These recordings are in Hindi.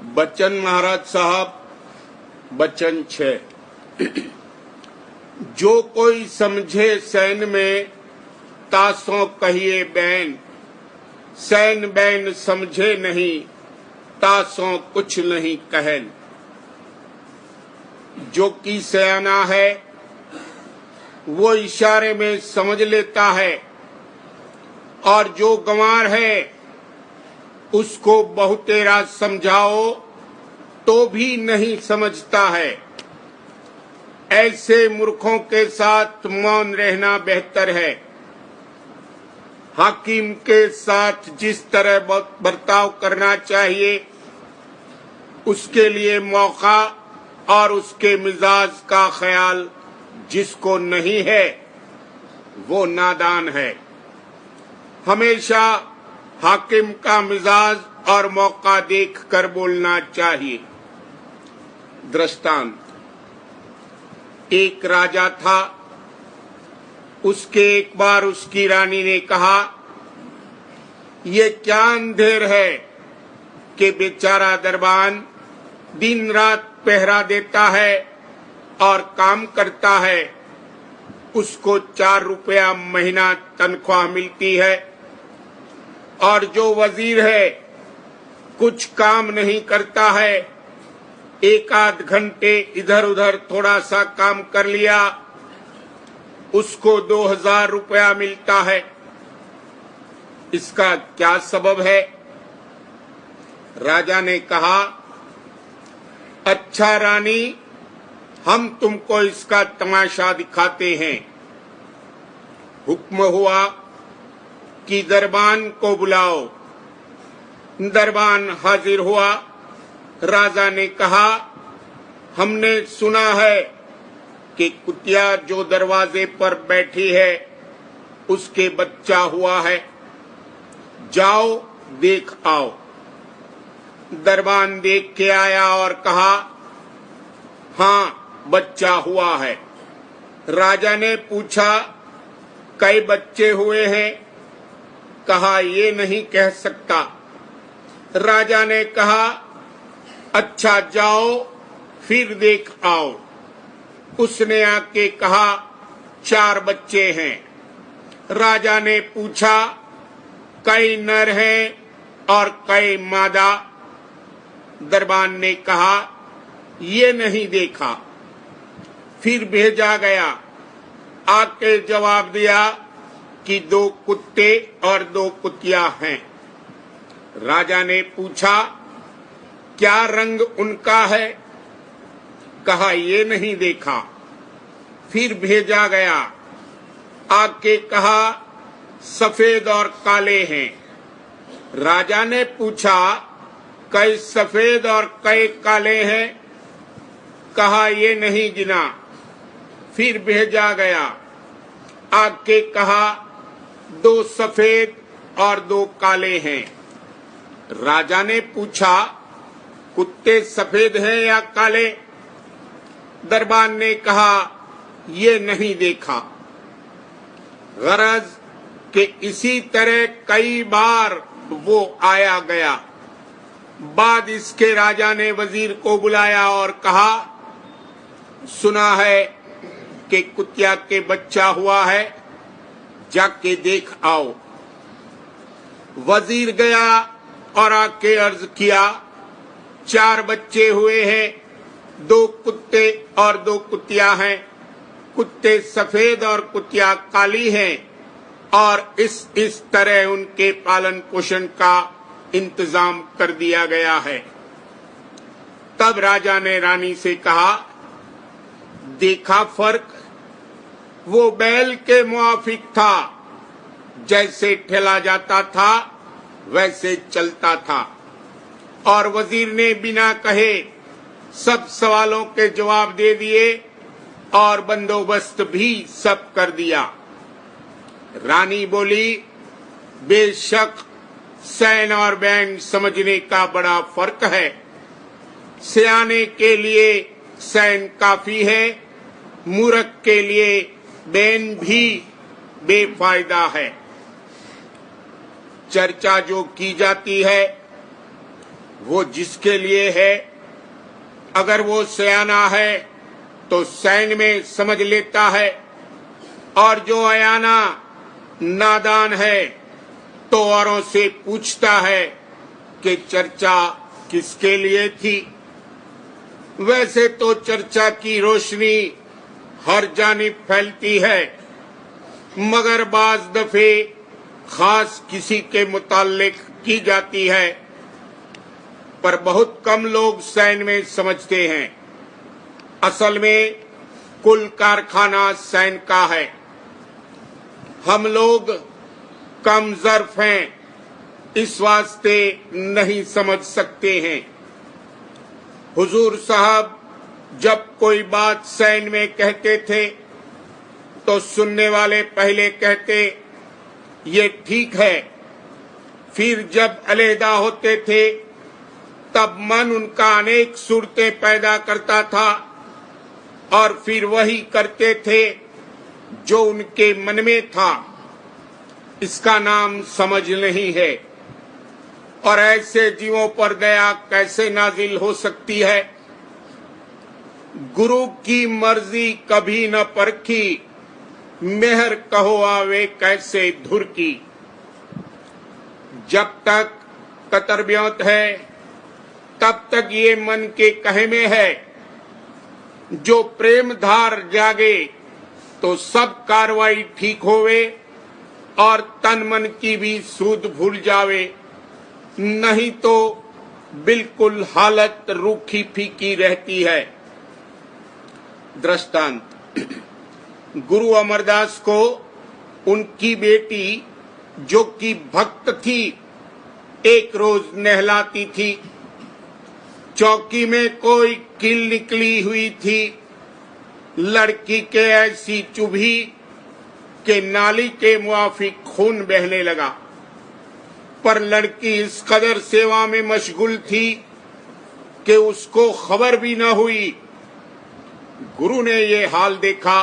बच्चन महाराज साहब, बच्चन 6। जो कोई समझे सैन में तासों कहिए बैन, सैन बैन समझे नहीं तासों कुछ नहीं कहन। जो कि सयाना है वो इशारे में समझ लेता है, और जो गंवार है उसको बहुतेरा समझाओ तो भी नहीं समझता है। ऐसे मूर्खों के साथ मौन रहना बेहतर है। हाकिम के साथ जिस तरह बर्ताव करना चाहिए उसके लिए मौका और उसके मिजाज का ख्याल जिसको नहीं है वो नादान है। हमेशा हाकिम का मिजाज और मौका देखकर बोलना चाहिए। दृष्टांत, एक राजा था। उसके एक बार उसकी रानी ने कहा, ये क्या अंधेर है कि बेचारा दरबान दिन रात पहरा देता है और काम करता है। उसको 4 रुपया महीना तनख्वाह मिलती है, और जो वजीर है कुछ काम नहीं करता है। एक आध घंटे इधर उधर थोड़ा सा काम कर लिया, उसको 2000 रुपया मिलता है। इसका क्या सबब है? राजा ने कहा, अच्छा रानी, हम तुमको इसका तमाशा दिखाते हैं। हुक्म हुआ कि दरबान को बुलाओ। दरबान हाजिर हुआ। राजा ने कहा, हमने सुना है कि कुतिया जो दरवाजे पर बैठी है उसके बच्चा हुआ है, जाओ देख आओ। दरबान देख के आया और कहा, हाँ बच्चा हुआ है। राजा ने पूछा, कई बच्चे हुए हैं? कहा, ये नहीं कह सकता। राजा ने कहा, अच्छा जाओ फिर देख आओ। उसने आके कहा, 4 बच्चे हैं। राजा ने पूछा, कई नर हैं और कई मादा? दरबान ने कहा, ये नहीं देखा। फिर भेजा गया, आके जवाब दिया कि 2 कुत्ते और 2 कुतिया हैं। राजा ने पूछा, क्या रंग उनका है? कहा, ये नहीं देखा। फिर भेजा गया, आके कहा, सफेद और काले हैं। राजा ने पूछा, कई सफेद और कई काले हैं? कहा, ये नहीं गिना। फिर भेजा गया, आके कहा, 2 सफेद और 2 काले हैं। राजा ने पूछा, कुत्ते सफेद हैं या काले? दरबान ने कहा, ये नहीं देखा। गरज के इसी तरह कई बार वो आया गया। बाद इसके राजा ने वजीर को बुलाया और कहा, सुना है कि कुतिया के बच्चा हुआ है, जाके देख आओ। वजीर गया और आके अर्ज किया, 4 बच्चे हुए हैं, 2 कुत्ते और 2 कुतिया हैं। कुत्ते सफेद और कुतिया काली हैं, और इस तरह उनके पालन पोषण का इंतजाम कर दिया गया है। तब राजा ने रानी से कहा, देखा फर्क? वो बैल के मुआफिक था, जैसे ठेला जाता था वैसे चलता था। और वजीर ने बिना कहे सब सवालों के जवाब दे दिए और बंदोबस्त भी सब कर दिया। रानी बोली, बेशक सैन और बैन समझने का बड़ा फर्क है। सियाने के लिए सैन काफी है, मूर्ख के लिए बैन भी बेफायदा है। चर्चा जो की जाती है वो जिसके लिए है, अगर वो सयाना है तो सैन में समझ लेता है, और जो अयाना नादान है तो औरों से पूछता है कि चर्चा किसके लिए थी। वैसे तो चर्चा की रोशनी हर जानिब फैलती है, मगर बाज दफे खास किसी के मुताल्लिक की जाती है, पर बहुत कम लोग सैन में समझते हैं। असल में कुल कारखाना सैन का है। हम लोग कम ज़र्फ हैं, इस वास्ते नहीं समझ सकते हैं। हुजूर साहब जब कोई बात सैन में कहते थे तो सुनने वाले पहले कहते ये ठीक है, फिर जब अलहदा होते थे तब मन उनका अनेक सूरतें पैदा करता था और फिर वही करते थे जो उनके मन में था। इसका नाम समझ नहीं है। और ऐसे जीवों पर दया कैसे नाजिल हो सकती है? गुरु की मर्जी कभी न परखी, मेहर कहो आवे कैसे धुर की। जब तक ततरबियत है तब तक ये मन के कहे में है। जो प्रेम धार जागे तो सब कार्रवाई ठीक होवे और तन मन की भी सूद भूल जावे, नहीं तो बिल्कुल हालत रूखी फीकी रहती है। दृष्टांत, गुरु अमरदास को उनकी बेटी जो कि भक्त थी एक रोज नहलाती थी। चौकी में कोई कील निकली हुई थी। लड़की के ऐसी चुभी कि नाली के मुआफिक खून बहने लगा, पर लड़की इस कदर सेवा में मशगूल थी कि उसको खबर भी न हुई। गुरु ने ये हाल देखा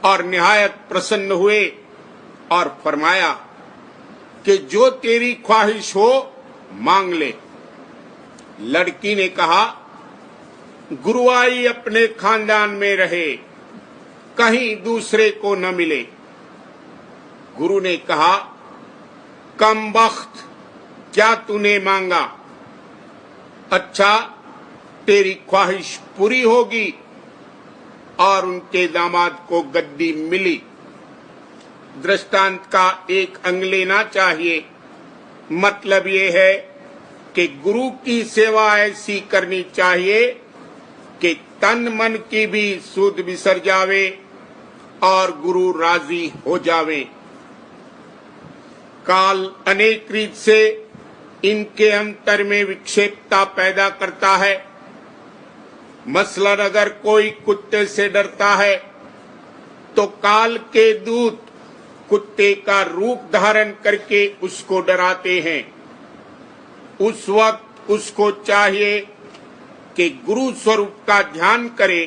और निहायत प्रसन्न हुए और फरमाया कि जो तेरी ख्वाहिश हो मांग ले। लड़की ने कहा, गुरुआई अपने खानदान में रहे, कहीं दूसरे को न मिले। गुरु ने कहा, कमबख्त, क्या तूने मांगा? अच्छा, तेरी ख्वाहिश पूरी होगी। और उनके दामाद को गद्दी मिली। दृष्टांत का एक अंग लेना चाहिए। मतलब ये है कि गुरु की सेवा ऐसी करनी चाहिए कि तन मन की भी सूद बिसर जावे और गुरु राजी हो जावे। काल अनेक रीत से इनके अंतर में विक्षेपता पैदा करता है। मसलन अगर कोई कुत्ते से डरता है तो काल के दूत कुत्ते का रूप धारण करके उसको डराते हैं। उस वक्त उसको चाहिए कि गुरु स्वरूप का ध्यान करे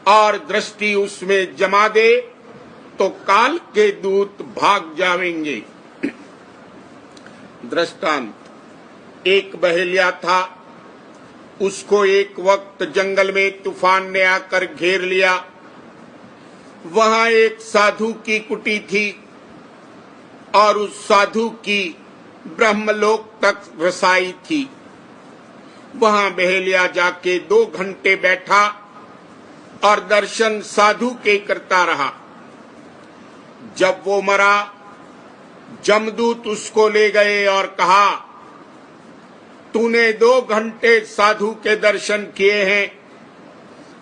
और दृष्टि उसमें जमा दे, तो काल के दूत भाग जाएंगे। दृष्टांत, एक बहेलिया था, उसको एक वक्त जंगल में तूफान ने आकर घेर लिया। वहां एक साधु की कुटी थी और उस साधु की ब्रह्मलोक तक रसाई थी। वहां बहेलिया जाके 2 घंटे बैठा और दर्शन साधु के करता रहा। जब वो मरा, जमदूत उसको ले गए और कहा, तूने 2 घंटे साधु के दर्शन किए हैं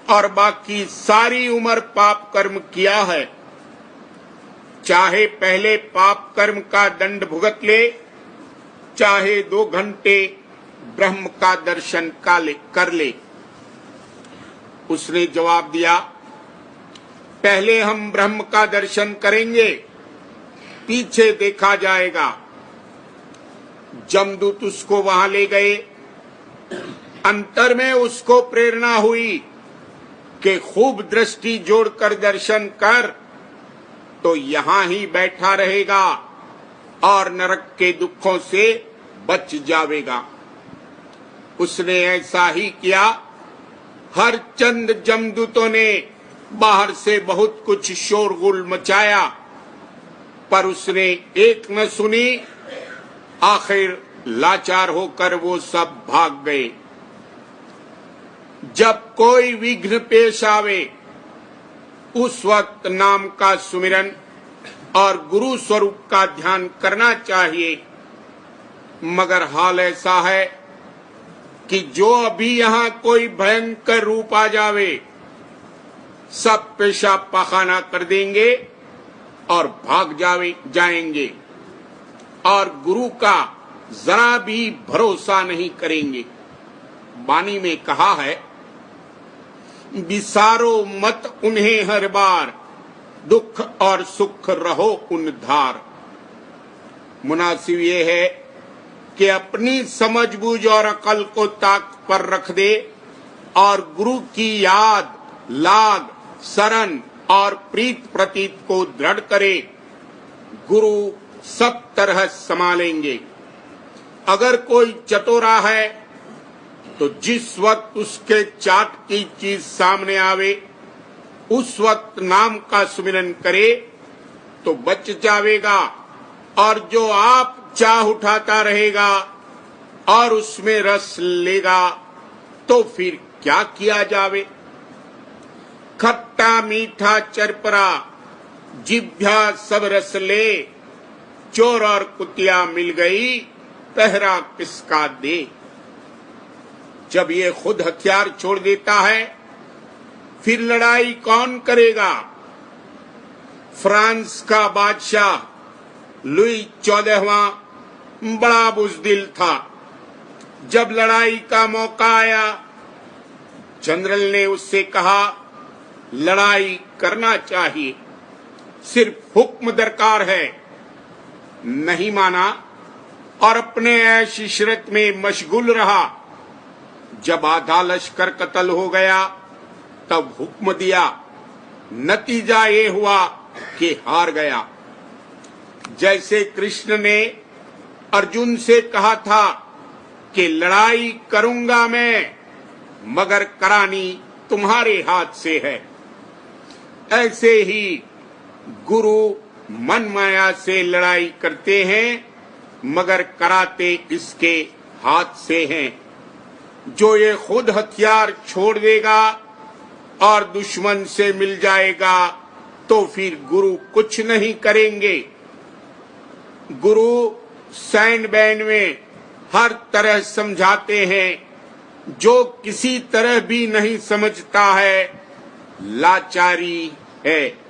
और बाकी सारी उम्र पाप कर्म किया है। चाहे पहले पाप कर्म का दंड भुगत ले, चाहे 2 घंटे ब्रह्म का दर्शन कर ले। उसने जवाब दिया, पहले हम ब्रह्म का दर्शन करेंगे, पीछे देखा जाएगा। जमदूत उसको वहां ले गए। अंतर में उसको प्रेरणा हुई कि खूब दृष्टि जोड़कर दर्शन कर, तो यहां ही बैठा रहेगा और नरक के दुखों से बच जावेगा। उसने ऐसा ही किया। हर चंद जमदूतों ने बाहर से बहुत कुछ शोरगुल मचाया, पर उसने एक न सुनी। आखिर लाचार होकर वो सब भाग गए। जब कोई विघ्न पेश आवे, उस वक्त नाम का सुमिरन और गुरु स्वरूप का ध्यान करना चाहिए। मगर हाल ऐसा है कि जो अभी यहां कोई भयंकर रूप आ जावे, सब पेशाब पाखाना कर देंगे और भाग जाएंगे और गुरु का जरा भी भरोसा नहीं करेंगे। वाणी में कहा है, विसारो मत उन्हें हर बार, दुख और सुख रहो उन धार। मुनासिब ये है कि अपनी समझबूझ और अकल को ताक पर रख दे और गुरु की याद, लाग, शरण और प्रीत प्रतीत को दृढ़ करे। गुरु सब तरह संभालेंगे। अगर कोई चतुरा है तो जिस वक्त उसके चाट की चीज सामने आवे, उस वक्त नाम का सुमिरन करे तो बच जावेगा, और जो आप चाह उठाता रहेगा और उसमें रस लेगा तो फिर क्या किया जावे। खट्टा मीठा चरपरा जिभ्या सब रस ले, चोर और कुतिया मिल गई पहरा किसका दे। जब ये खुद हथियार छोड़ देता है, फिर लड़ाई कौन करेगा। फ्रांस का बादशाह लुई 14वां बड़ा बुज़दिल था। जब लड़ाई का मौका आया, जनरल ने उससे कहा, लड़ाई करना चाहिए, सिर्फ हुक्म दरकार है। नहीं माना और अपने ऐश इशरत में मशगूल रहा। जब आधा लश्कर कत्ल हो गया, तब हुक्म दिया। नतीजा ये हुआ कि हार गया। जैसे कृष्ण ने अर्जुन से कहा था कि लड़ाई करूंगा मैं, मगर करानी तुम्हारे हाथ से है, ऐसे ही गुरु मन माया से लड़ाई करते हैं, मगर कराते इसके हाथ से हैं। जो ये खुद हथियार छोड़ देगा और दुश्मन से मिल जाएगा, तो फिर गुरु कुछ नहीं करेंगे। गुरु सैन बैन में हर तरह समझाते हैं। जो किसी तरह भी नहीं समझता है, लाचारी है।